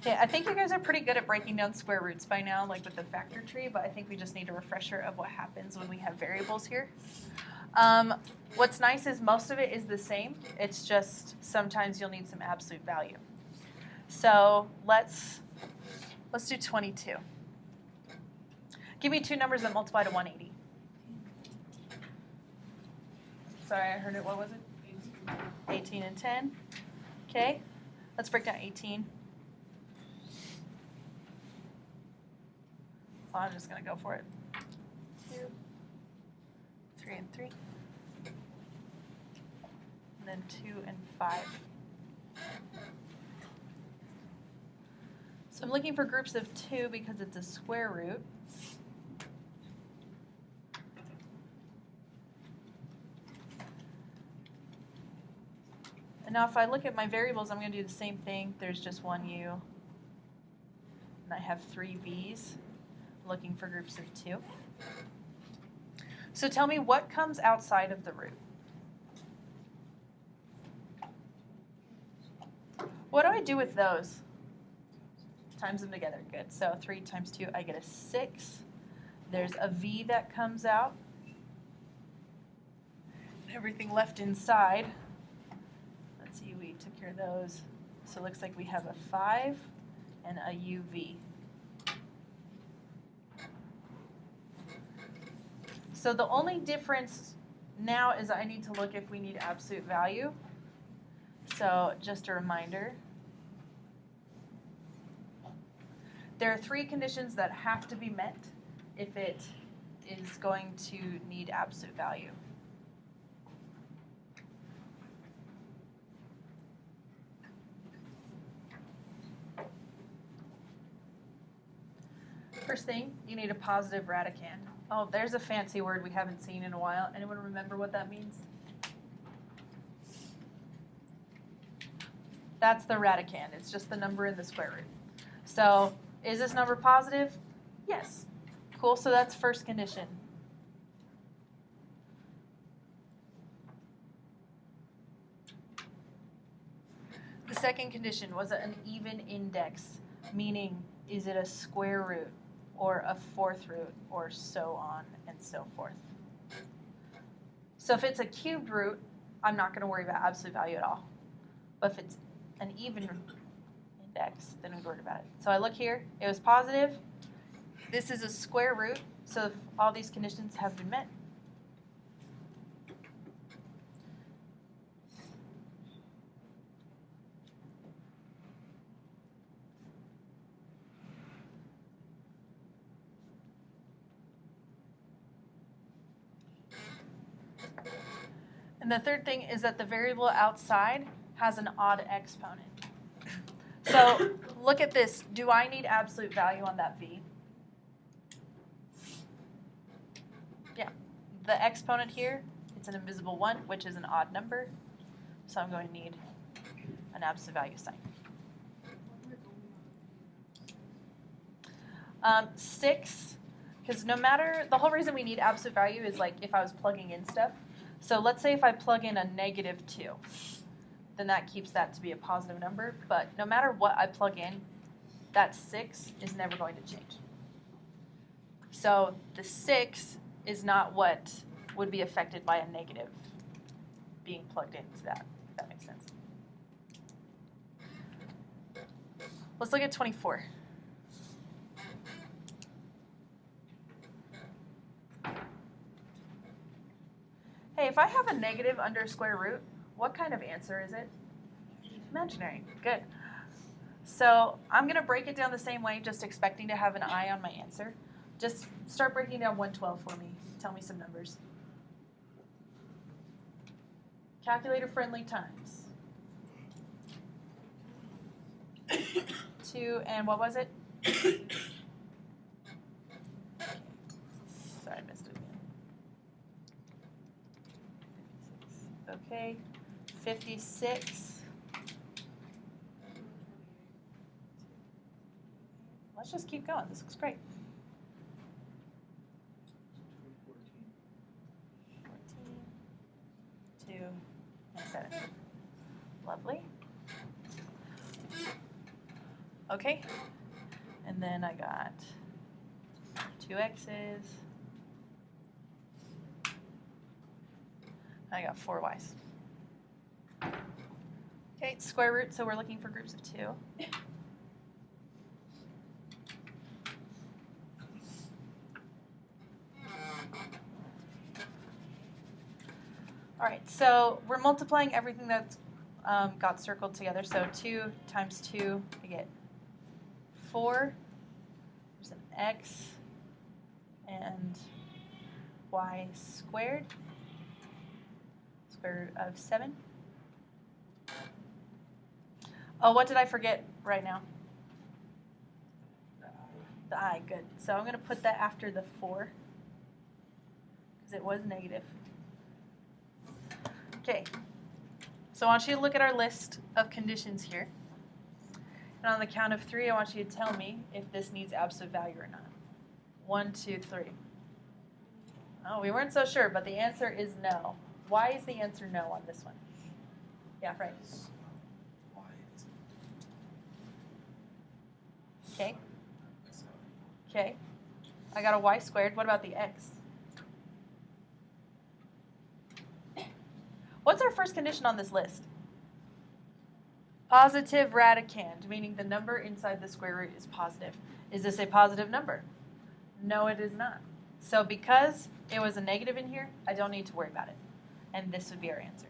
Okay, I think you guys are pretty good at breaking down square roots by now, like with the factor tree, but I think we just need a refresher of what happens when we have variables here. What's nice is most of it is the same. It's just sometimes you'll need some absolute value. So let's do 22. Give me two numbers that multiply to 180. Sorry, I heard it. What was it? 18 and 10. Okay, let's break down 18. Well, I'm just going to go for it. 2, 3 and 3. And then 2 and 5. So I'm looking for groups of 2 because it's a square root. And now if I look at my variables, I'm going to do the same thing. There's just one u, and I have 3 v's. Looking for groups of 2. So tell me what comes outside of the root. What do I do with those? Times them together. Good. So 3 times 2, I get a 6. There's a v that comes out. Everything left inside. Let's see, we took care of those. So it looks like we have a 5 and a uv. So the only difference now is I need to look if we need absolute value. So just a reminder. There are 3 conditions that have to be met if it is going to need absolute value. First thing, you need a positive radicand. Oh, there's a fancy word we haven't seen in a while. Anyone remember what that means? That's the radicand. It's just the number in the square root. So is this number positive? Yes. Cool, so that's first condition. The second condition was an even index, meaning is it a square root or a fourth root or so on and so forth. So if it's a cubed root, I'm not going to worry about absolute value at all. But if it's an even index, then we worry about it. So I look here, it was positive. This is a square root, so if all these conditions have been met. And the third thing is that the variable outside has an odd exponent. So look at this. Do I need absolute value on that v? Yeah. The exponent here, it's an invisible 1, which is an odd number. So I'm going to need an absolute value sign. 6, because no matter, the whole reason we need absolute value is like if I was plugging in stuff. So let's say if I plug in a -2, then that keeps that to be a positive number. But no matter what I plug in, that 6 is never going to change. So the 6 is not what would be affected by a negative being plugged into that, if that makes sense. Let's look at 24. Hey, if I have a negative under square root, what kind of answer is it? Imaginary. Good. So I'm going to break it down the same way, just expecting to have an I on my answer. Just start breaking down 112 for me. Tell me some numbers. Calculator friendly times. 2 and what was it? Sorry, I missed it again. Okay, 56. Let's just keep going. This looks great. 14, 2, and 7. Lovely. Okay, and then I got 2 x's. I got 4 y's. Okay, square root, so we're looking for groups of 2. All right, so we're multiplying everything that's got circled together. So 2 times 2, I get 4. There's an x and y squared. Square root of 7. Oh, what did I forget right now? The I, good. So I'm going to put that after the 4 because it was negative. Okay, so I want you to look at our list of conditions here. And on the count of 3, I want you to tell me if this needs absolute value or not. 1, 2, 3. Oh, we weren't so sure, but the answer is no. Why is the answer no on this one? Yeah, right. Okay. Okay. I got a y squared. What about the x? What's our first condition on this list? Positive radicand, meaning the number inside the square root is positive. Is this a positive number? No, it is not. So because it was a negative in here, I don't need to worry about it. And this would be our answer.